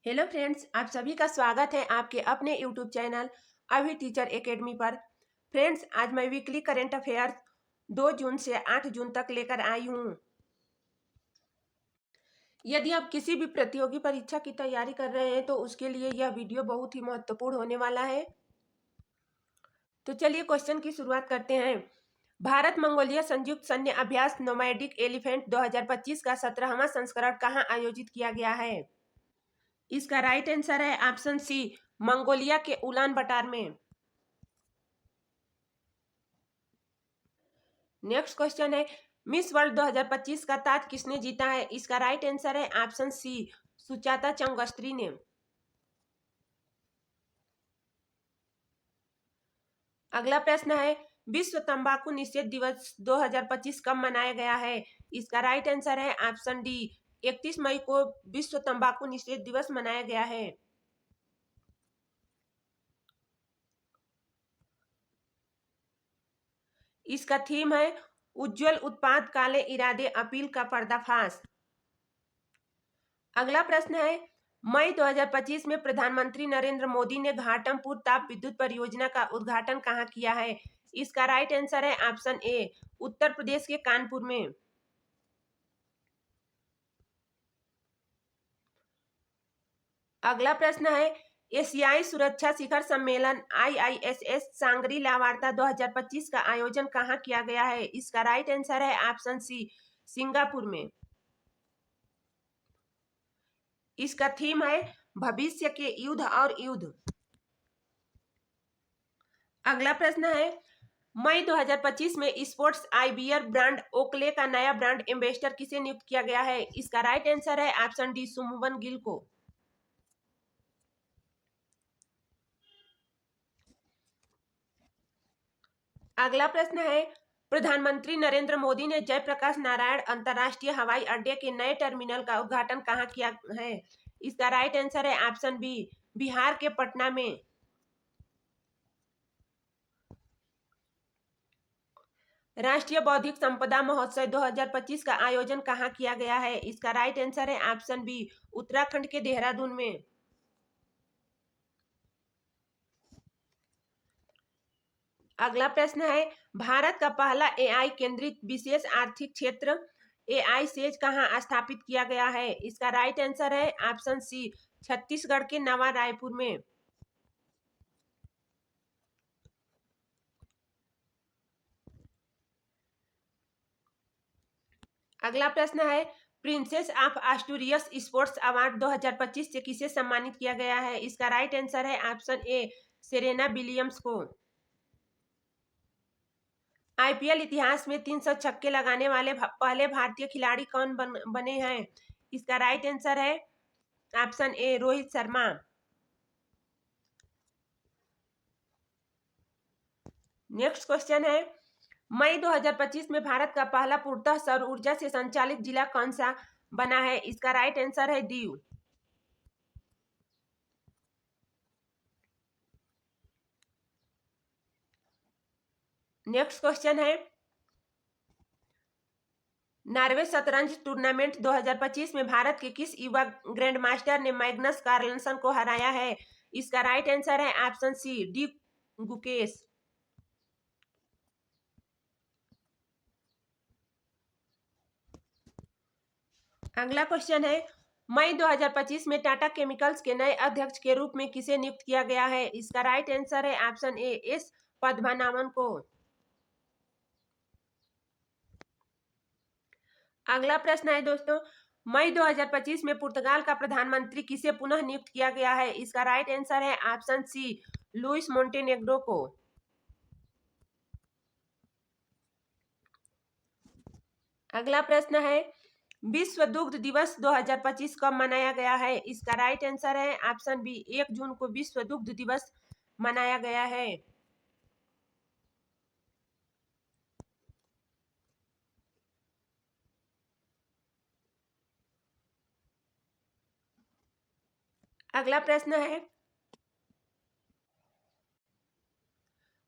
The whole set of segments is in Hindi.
हेलो फ्रेंड्स, आप सभी का स्वागत है आपके अपने यूट्यूब चैनल अभी टीचर एकेडमी पर। फ्रेंड्स, आज मैं वीकली करंट अफेयर्स 2 जून से 8 जून तक लेकर आई हूँ। यदि आप किसी भी प्रतियोगी परीक्षा की तैयारी कर रहे हैं तो उसके लिए यह वीडियो बहुत ही महत्वपूर्ण होने वाला है। तो चलिए क्वेश्चन की शुरुआत करते हैं। भारत मंगोलिया संयुक्त सैन्य अभ्यास नोमैडिक एलिफेंट 2025 का 17वां संस्करण कहाँ आयोजित किया गया है? इसका राइट आंसर है ऑप्शन सी, मंगोलिया के उलान बटार में। नेक्स्ट क्वेश्चन है, मिस वर्ल्ड 2025 का ताज किसने जीता है? इसका राइट आंसर है ऑप्शन सी, सुचाता चंगस्त्री ने। अगला प्रश्न है, विश्व तंबाकू निषेध दिवस 2025 कब मनाया गया है? इसका राइट आंसर है ऑप्शन डी, 31 मई को विश्व तंबाकू निषेध दिवस मनाया गया है। इसका थीम है उज्जवल उत्पाद काले इरादे अपील का पर्दाफाश। अगला प्रश्न है, मई 2025 में प्रधानमंत्री नरेंद्र मोदी ने घाटमपुर ताप विद्युत परियोजना का उद्घाटन कहाँ किया है? इसका राइट आंसर है ऑप्शन ए, उत्तर प्रदेश के कानपुर में। अगला प्रश्न है, एशियाई सुरक्षा शिखर सम्मेलन IISS सांग्री-ला वार्ता 2025 का आयोजन कहाँ किया गया है? इसका राइट आंसर है ऑप्शन सी, सिंगापुर में। इसका थीम है भविष्य के युद्ध और युद्ध। अगला प्रश्न है, मई 2025 में sports I beer brand Oakley का नया ब्रांड एम्बेसडर किसे नियुक्त किया गया है? इसका राइट आंसर है ऑप्शन डी, सुमन गिल को। अगला प्रश्न है, प्रधानमंत्री नरेंद्र मोदी ने जयप्रकाश नारायण अंतर्राष्ट्रीय हवाई अड्डे के नए टर्मिनल का उद्घाटन कहाँ किया है? इसका राइट आंसर है ऑप्शन बी, बिहार के पटना में। राष्ट्रीय बौद्धिक संपदा महोत्सव 2025 का आयोजन कहाँ किया गया है? इसका राइट आंसर है ऑप्शन बी, उत्तराखंड के देहरादून में। अगला प्रश्न है, भारत का पहला AI केंद्रित विशेष आर्थिक क्षेत्र AI सेज कहाँ स्थापित किया गया है? इसका राइट आंसर है ऑप्शन सी, छत्तीसगढ़ के नवा रायपुर में। अगला प्रश्न है, princess of Asturias sports award 2025 से किसे सम्मानित किया गया है? इसका राइट आंसर है ऑप्शन ए, सेरेना विलियम्स को। IPL इतिहास में 300 छक्के लगाने वाले पहले भारतीय खिलाड़ी कौन बने हैं? इसका राइट आंसर है option A, Rohit Sharma. Next question है, मई 2025 में भारत का पहला पूर्णतः सौर ऊर्जा से संचालित जिला कौन सा बना है? इसका राइट आंसर है दीव। नेक्स्ट क्वेश्चन है, नॉर्वे शतरंज टूर्नामेंट 2025 में भारत के किस युवा ग्रैंडमास्टर ने मैग्नस कार्लसन को हराया है? इसका राइट आंसर है ऑप्शन सी, डी गुकेश। अगला क्वेश्चन है, मई 2025 में टाटा केमिकल्स के नए अध्यक्ष के रूप में किसे नियुक्त किया गया है? इसका राइट आंसर है ऑप्शन ए, एस पद्मनाभन को। अगला प्रश्न है दोस्तों, मई 2025 में पुर्तगाल का प्रधानमंत्री किसे पुनः नियुक्त किया गया है? इसका राइट आंसर है ऑप्शन सी, लुइस मोंटेनेग्रो को। अगला प्रश्न है, विश्व दुग्ध दिवस 2025 कब मनाया गया है? इसका राइट आंसर है ऑप्शन बी, 1 जून को विश्व दुग्ध दिवस मनाया गया है। अगला प्रश्न है,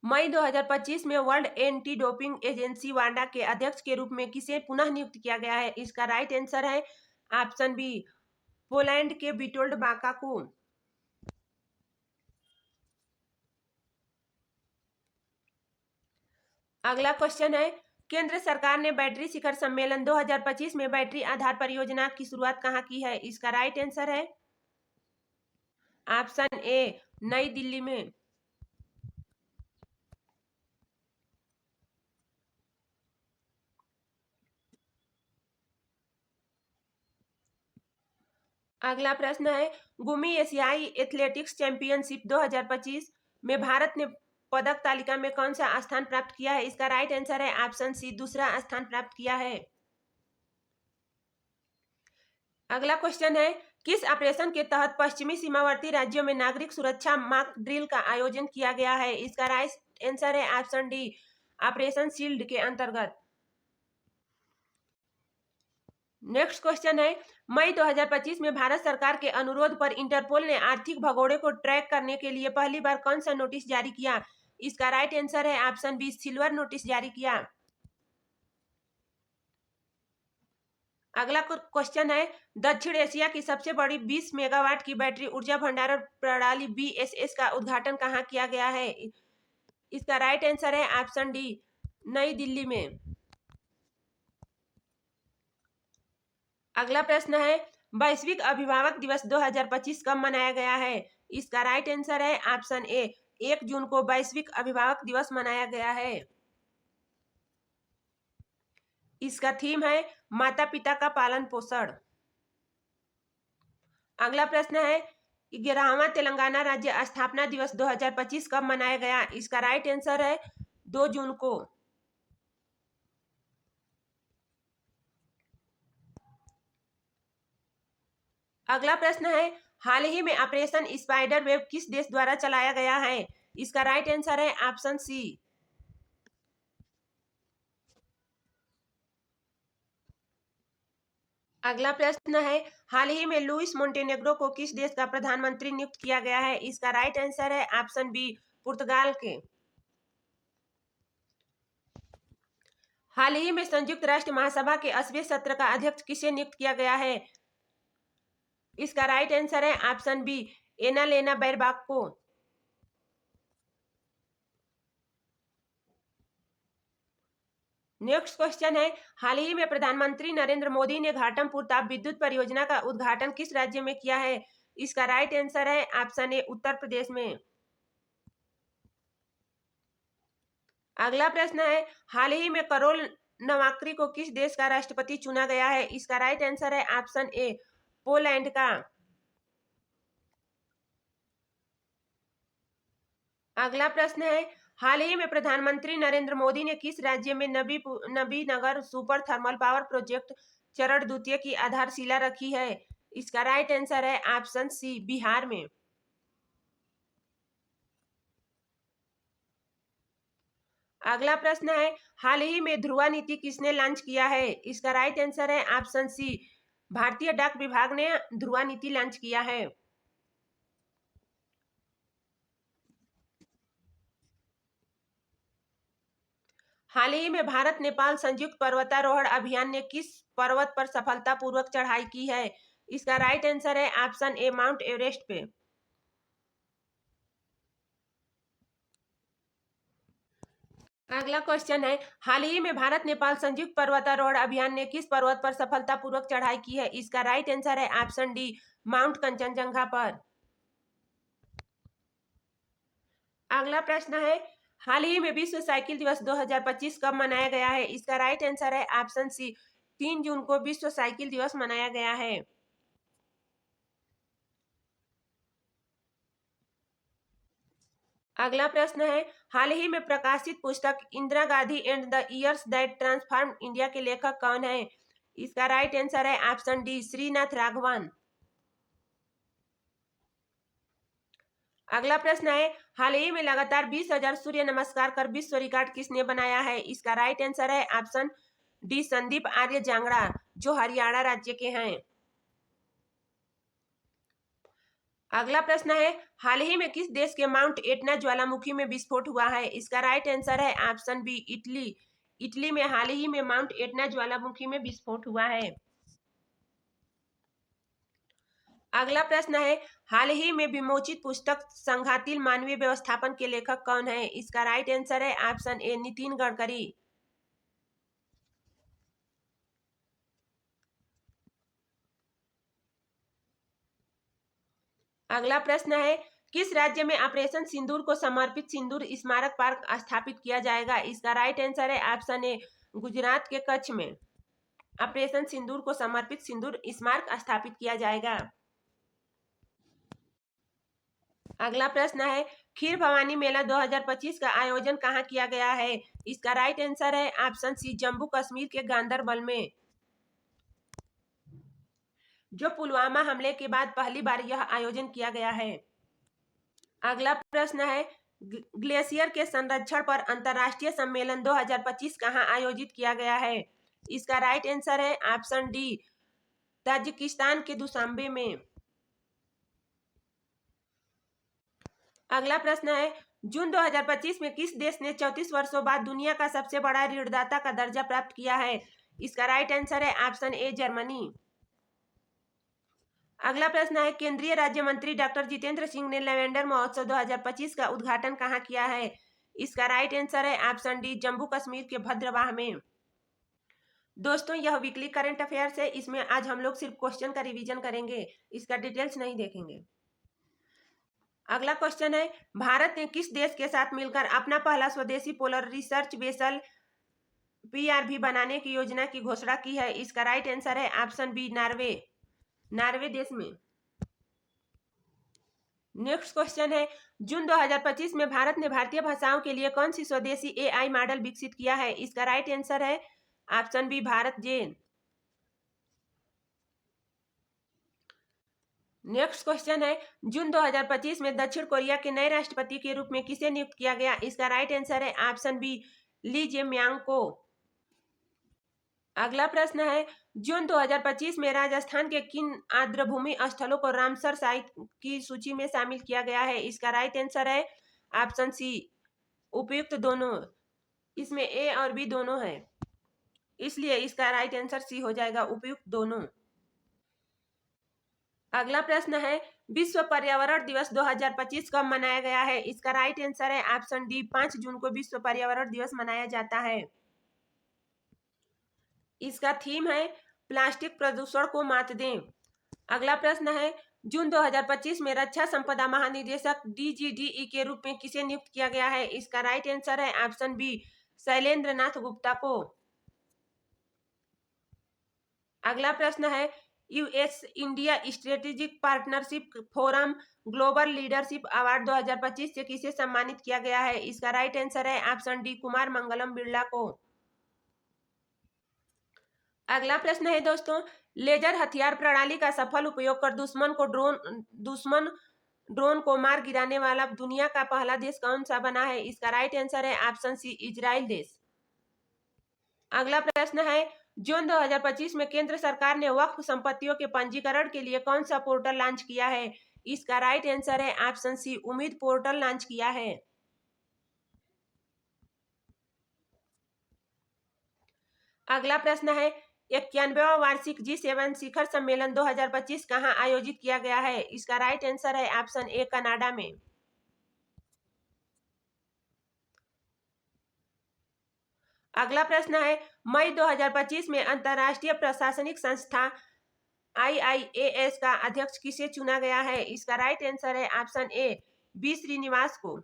मई 2025 में वर्ल्ड एंटी डोपिंग एजेंसी वाडा के अध्यक्ष के रूप में किसे पुनः नियुक्त किया गया है? इसका राइट आंसर है ऑप्शन बी, पोलैंड के विटोल्ड बाका को। अगला क्वेश्चन है, केंद्र सरकार ने बैटरी शिखर सम्मेलन 2025 में बैटरी आधार परियोजना की शुरुआत कहाँ की है? इसका राइट आंसर है ऑप्शन ए, नई दिल्ली में। अगला प्रश्न है, गुमी एशियाई एथलेटिक्स चैंपियनशिप 2025 में भारत ने पदक तालिका में कौन सा स्थान प्राप्त किया है? इसका राइट आंसर है ऑप्शन सी, दूसरा स्थान प्राप्त किया है। अगला क्वेश्चन है, किस ऑपरेशन के तहत पश्चिमी सीमावर्ती राज्यों में नागरिक सुरक्षा मॉक ड्रिल का आयोजन किया गया है? इसका राइट आंसर है ऑप्शन डी, ऑपरेशन शील्ड के अंतर्गत। नेक्स्ट क्वेश्चन है, मई 2025 में भारत सरकार के अनुरोध पर इंटरपोल ने आर्थिक भगोड़े को ट्रैक करने के लिए पहली बार कौन सा नोटिस जारी किया? इसका राइट आंसर है ऑप्शन बी, सिल्वर नोटिस जारी किया। अगला क्वेश्चन है, दक्षिण एशिया की सबसे बड़ी 20 मेगावाट की बैटरी ऊर्जा भंडारण प्रणाली BSS का उद्घाटन कहाँ किया गया है? इसका राइट आंसर है ऑप्शन डी, नई दिल्ली में। अगला प्रश्न है, वैश्विक अभिभावक दिवस 2025 कब मनाया गया है? इसका राइट आंसर है ऑप्शन ए, 1 जून को वैश्विक अभिभावक दिवस मनाया गया है। इसका थीम है माता पिता का पालन पोषण। अगला प्रश्न है, 11वां तेलंगाना राज्य स्थापना दिवस 2025 कब मनाया गया? इसका राइट आंसर है 2 जून को। अगला प्रश्न है, हाल ही में ऑपरेशन स्पाइडर वेब किस देश द्वारा चलाया गया है? इसका राइट आंसर है ऑप्शन सी। अगला प्रश्न है, हाल ही में लुइस मोंटेनेग्रो को किस देश का प्रधानमंत्री नियुक्त किया गया है? इसका राइट आंसर है ऑप्शन बी, पुर्तगाल के। हाल ही में संयुक्त राष्ट्र महासभा के 80वें सत्र का अध्यक्ष किसे नियुक्त किया गया है? इसका राइट आंसर है ऑप्शन बी, एनालेना बैरबाक को। नेक्स्ट क्वेश्चन है, हाल ही में प्रधानमंत्री नरेंद्र मोदी ने घाटमपुर ताप विद्युत परियोजना का उद्घाटन किस राज्य में किया है? इसका राइट आंसर है ऑप्शन ए, उत्तर प्रदेश में। अगला प्रश्न है, हाल ही में करोल नवाक्री को किस देश का राष्ट्रपति चुना गया है? इसका राइट आंसर है ऑप्शन ए, पोलैंड का। अगला प्रश्न है, हाल ही में प्रधानमंत्री नरेंद्र मोदी ने किस राज्य में Nabinagar super thermal power project चरण द्वितीय की आधारशिला रखी है? इसका राइट आंसर है ऑप्शन सी, बिहार में। अगला प्रश्न है, हाल ही में ध्रुवा नीति किसने लॉन्च किया है? इसका राइट आंसर है ऑप्शन सी, भारतीय डाक विभाग ने ध्रुवा नीति लॉन्च किया है। हाल ही में भारत नेपाल संयुक्त पर्वतारोहण अभियान ने किस पर्वत पर सफलतापूर्वक चढ़ाई की है? इसका राइट आंसर है ऑप्शन ए, माउंट एवरेस्ट पे। अगला क्वेश्चन है, हाल ही में भारत नेपाल संयुक्त पर्वतारोहण अभियान ने किस पर्वत पर सफलतापूर्वक चढ़ाई की है? इसका राइट आंसर है ऑप्शन डी, माउंट कंचनजंगा पर। अगला प्रश्न है, हाल ही में विश्व साइकिल दिवस 2025 कब मनाया गया है? इसका राइट आंसर है ऑप्शन सी, 3 जून को विश्व साइकिल दिवस मनाया गया है। अगला प्रश्न है, हाल ही में प्रकाशित पुस्तक Indira Gandhi and the years that transformed India के लेखक कौन है? इसका राइट आंसर है ऑप्शन डी, श्रीनाथ राघवन। अगला प्रश्न है, हाल ही में लगातार 20,000 सूर्य नमस्कार कर विश्व रिकॉर्ड किसने बनाया है? इसका राइट आंसर है ऑप्शन डी, संदीप आर्य जांगड़ा, जो हरियाणा राज्य के हैं। अगला प्रश्न है, हाल ही में किस देश के माउंट एटना ज्वालामुखी में विस्फोट हुआ है? इसका राइट आंसर है ऑप्शन बी, इटली। इटली में हाल ही में माउंट एटना ज्वालामुखी में विस्फोट हुआ है। अगला प्रश्न है, हाल ही में विमोचित पुस्तक संघातील मानवीय व्यवस्थापन के लेखक कौन है? इसका राइट आंसर है ऑप्शन ए नितिन गडकरी। अगला प्रश्न है, किस राज्य में ऑपरेशन सिंदूर को समर्पित सिंदूर स्मारक पार्क स्थापित किया जाएगा? इसका राइट आंसर है ऑप्शन ए गुजरात के कच्छ में ऑपरेशन सिंदूर को समर्पित सिंदूर स्मारक स्थापित किया जाएगा। अगला प्रश्न है, खीर भवानी मेला 2025 का आयोजन कहाँ किया गया है? इसका राइट आंसर है ऑप्शन सी जम्मू कश्मीर के गांदरबल में, जो पुलवामा हमले के बाद पहली बार यह आयोजन किया गया है। अगला प्रश्न है, ग्लेशियर के संरक्षण पर अंतरराष्ट्रीय सम्मेलन 2025 कहाँ आयोजित किया गया है? इसका राइट आंसर है ऑप्शन डी ताजिकिस्तान के दुशांबे में। अगला प्रश्न है, जून 2025 में किस देश ने 34 वर्षों बाद दुनिया का सबसे बड़ा ऋणदाता का दर्जा प्राप्त किया है? इसका राइट आंसर है ऑप्शन ए जर्मनी। अगला प्रश्न है, केंद्रीय राज्य मंत्री डॉक्टर जितेंद्र सिंह ने लैवेंडर महोत्सव 2025 का उद्घाटन कहाँ किया है? इसका राइट आंसर है ऑप्शन डी जम्मू कश्मीर के भद्रवाह में। दोस्तों, यह वीकली करंट अफेयर्स है, इसमें आज हम लोग सिर्फ क्वेश्चन का रिवीजन करेंगे, इसका डिटेल्स नहीं देखेंगे। अगला क्वेश्चन है, भारत ने किस देश के साथ मिलकर अपना पहला स्वदेशी पोलर रिसर्च वेसल PRV बनाने की योजना की घोषणा की है? इसका राइट आंसर है ऑप्शन बी नॉर्वे देश में। नेक्स्ट क्वेश्चन है, जून 2025 में भारत ने भारतीय भाषाओं के लिए कौन सी स्वदेशी AI मॉडल विकसित किया है? इसका राइट आंसर है ऑप्शन बी भारत जेन। नेक्स्ट क्वेश्चन है, जून 2025 में दक्षिण कोरिया के नए राष्ट्रपति के रूप में किसे नियुक्त किया गया? इसका राइट आंसर है ऑप्शन बी ली जेम्यांग को। अगला प्रश्न है, जून 2025 में राजस्थान के किन आर्द्रभूमि स्थलों को रामसर साइट की सूची में शामिल किया गया है? इसका राइट आंसर है ऑप्शन सी उपयुक्त दोनों। इसमें ए और बी दोनों है, इसलिए इसका राइट आंसर सी हो जाएगा उपयुक्त दोनों। अगला प्रश्न है, विश्व पर्यावरण दिवस 2025 कब मनाया गया है? इसका राइट आंसर है ऑप्शन डी 5 जून को विश्व पर्यावरण दिवस मनाया जाता है। इसका थीम है प्लास्टिक प्रदूषण को मात दें। अगला प्रश्न है, जून 2025 में रक्षा संपदा महानिदेशक DGDE के रूप में किसे नियुक्त किया गया है? इसका राइट आंसर है ऑप्शन बी शैलेंद्र नाथ गुप्ता को। अगला प्रश्न है, US India strategic partnership forum global leadership award 2025 से किसे सम्मानित किया गया है? इसका राइट आंसर है ऑप्शन डी कुमार मंगलम बिरला को। अगला प्रश्न है दोस्तों, लेजर हथियार प्रणाली का सफल उपयोग कर दुश्मन ड्रोन को मार गिराने वाला दुनिया का पहला देश कौन सा बना है? इसका राइट आंसर है ऑप्शन सी इजराइल देश। अगला प्रश्न है, जून 2025 में केंद्र सरकार ने वक्फ संपत्तियों के पंजीकरण के लिए कौन सा पोर्टल लॉन्च किया है? इसका राइट आंसर है ऑप्शन सी उम्मीद पोर्टल लॉन्च किया है। अगला प्रश्न है, 91वां वार्षिक G7 शिखर सम्मेलन 2025 कहां आयोजित किया गया है? इसका राइट आंसर है ऑप्शन ए कनाडा में। अगला प्रश्न है, मई 2025 में अंतरराष्ट्रीय प्रशासनिक संस्था IIAS का अध्यक्ष किसे चुना गया है? इसका राइट आंसर है ऑप्शन ए बी श्रीनिवास को।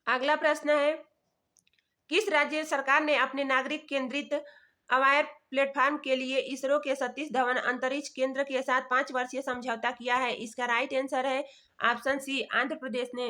अगला प्रश्न है, किस राज्य सरकार ने अपने नागरिक केंद्रित अवायर प्लेटफॉर्म के लिए इसरो के सतीश धवन अंतरिक्ष केंद्र के साथ 5 वर्षीय समझौता किया है? इसका राइट आंसर है ऑप्शन सी आंध्र प्रदेश ने।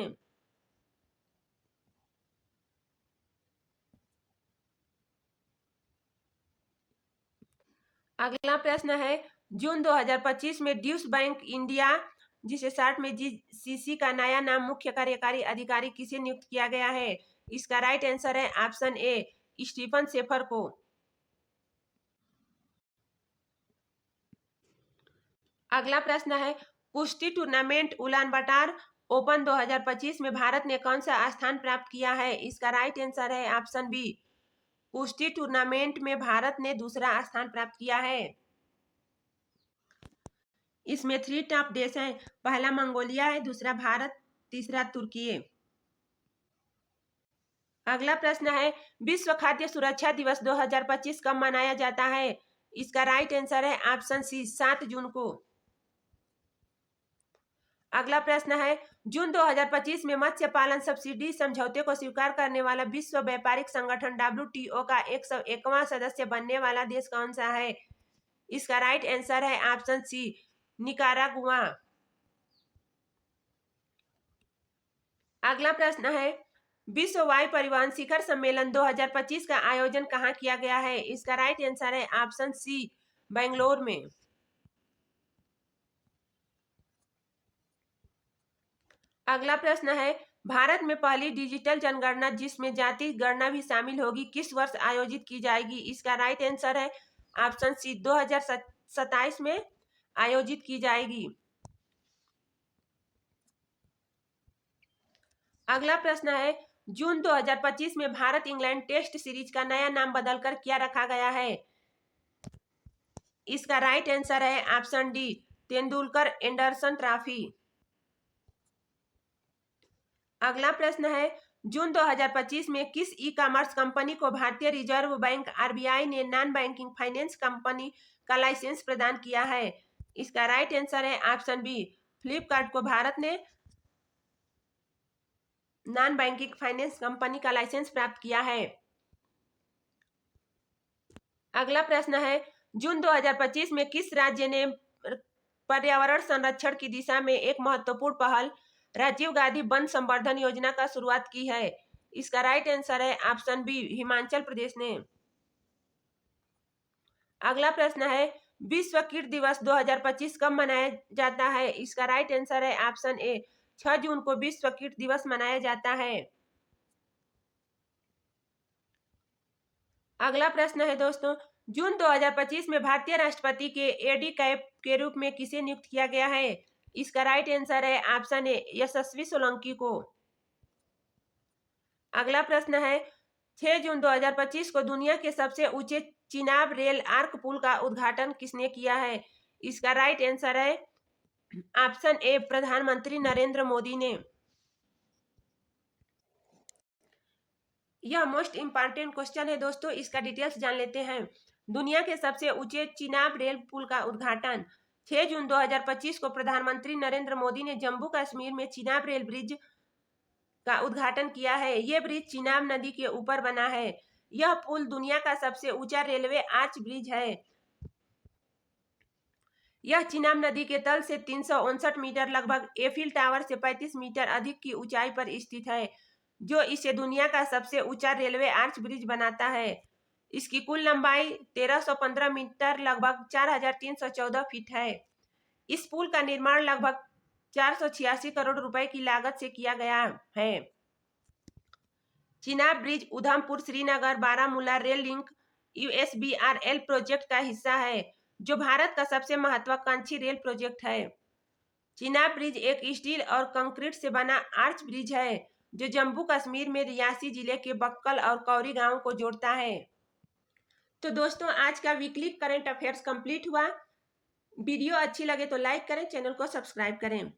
अगला प्रश्न है, जून 2025 में ड्यूश बैंक इंडिया जिसे शॉर्ट में GCC का नया नाम मुख्य कार्यकारी अधिकारी किसे नियुक्त किया गया है? इसका राइट आंसर है ऑप्शन ए स्टीफन शेफर को। अगला प्रश्न है, कुश्ती टूर्नामेंट उलानबाटर ओपन 2025 में भारत ने कौन सा स्थान प्राप्त किया है? इसका राइट आंसर है ऑप्शन बी कुश्ती टूर्नामेंट में भारत ने दूसरा स्थान प्राप्त किया है। इसमें 3 टॉप देश हैं। पहला मंगोलिया है, दूसरा भारत, तीसरा तुर्की है। अगला प्रश्न है, विश्व खाद्य सुरक्षा दिवस 2025 कब मनाया जाता है? इसका राइट आंसर है ऑप्शन सी, 7 जून को। अगला प्रश्न है, जून 2025 में मत्स्य पालन सब्सिडी समझौते को स्वीकार करने वाला विश्व व्यापारिक संगठन WTO का 101वां सदस्य बनने वाला देश कौन सा है? इसका राइट आंसर है ऑप्शन सी, निकारागुआ। अगला प्रश्न है, विश्व वायु परिवहन शिखर सम्मेलन 2025 का आयोजन कहाँ किया गया है? इसका राइट आंसर है ऑप्शन सी, बेंगलोर में। अगला प्रश्न है, भारत में पहली डिजिटल जनगणना जिसमें जाति गणना भी शामिल होगी किस वर्ष आयोजित की जाएगी? इसका राइट आंसर है ऑप्शन सी, 2027 में आयोजित की जाएगी। अगला प्रश्न है, जून 2025 में भारत इंग्लैंड टेस्ट सीरीज का नया नाम बदलकर क्या रखा गया है? इसका राइट आंसर है option D, Tendulkar Anderson trophy. अगला प्रश्न है, जून 2025 में किस ई कॉमर्स कंपनी को भारतीय रिजर्व बैंक RBI ने नॉन बैंकिंग फाइनेंस कंपनी का लाइसेंस प्रदान किया है? इसका राइट आंसर है ऑप्शन बी, फ्लिपकार्ट को भारत ने नॉन बैंकिंग फाइनेंस कंपनी का लाइसेंस प्राप्त किया है। अगला प्रश्न है, जून 2025 में किस राज्य ने पर्यावरण संरक्षण की दिशा में एक महत्वपूर्ण पहल राजीव गांधी वन संवर्धन योजना का शुरुआत की है? इसका राइट आंसर है ऑप्शन बी, हिमाचल प्रदेश ने। अगला प्रश्न है, विश्व कीट दिवस 2025 कब मनाया जाता है? इसका राइट आंसर है ऑप्शन ए, 6 जून को विश्व कीट दिवस मनाया जाता है। अगला प्रश्न है दोस्तों, जून 2025 में भारतीय राष्ट्रपति के एडी कैप के रूप में किसे नियुक्त किया गया है? इसका राइट आंसर है ऑप्शन ए, यशस्वी सोलंकी को। अगला प्रश्न है, 6 जून 2025 को दुनिया के सबसे ऊंचे चिनाब रेल आर्क पुल का उद्घाटन किसने किया है? इसका राइट आंसर है ऑप्शन ए, प्रधानमंत्री नरेंद्र मोदी ने। यह मोस्ट इंपॉर्टेंट क्वेश्चन है दोस्तों, इसका डिटेल्स जान लेते हैं। दुनिया के सबसे ऊंचे चिनाब रेल पुल का उद्घाटन 6 जून 2025 को प्रधानमंत्री नरेंद्र मोदी ने जम्मू कश्मीर में चिनाब रेल ब्रिज का उद्घाटन किया है। यह ब्रिज चिनाब नदी के ऊपर बना है। यह पुल दुनिया का सबसे ऊंचा रेलवे आर्च ब्रिज है। यह चिनाब नदी के तल से 359 मीटर लगभग एफिल टावर से 35 मीटर अधिक की ऊंचाई पर स्थित है, जो इसे दुनिया का सबसे ऊंचा रेलवे आर्च ब्रिज बनाता है। इसकी कुल लंबाई 1315 मीटर लगभग 4314 फीट है। इस पुल का निर्माण लगभग 486 करोड़ रुपए की लागत से किया गया है। Chenab bridge Udhampur Srinagar Baramulla rail link USBRL project का हिस्सा है, जो भारत का सबसे महत्वाकांक्षी रेल प्रोजेक्ट है। चिनाब ब्रिज एक स्टील और कंक्रीट से बना आर्च ब्रिज है, जो जम्मू कश्मीर में रियासी जिले के बक्कल और कौरी गांव को जोड़ता है। तो दोस्तों, आज का वीकली करंट अफेयर्स कंप्लीट हुआ। वीडियो अच्छी लगे तो लाइक करें, चैनल को सब्सक्राइब करें।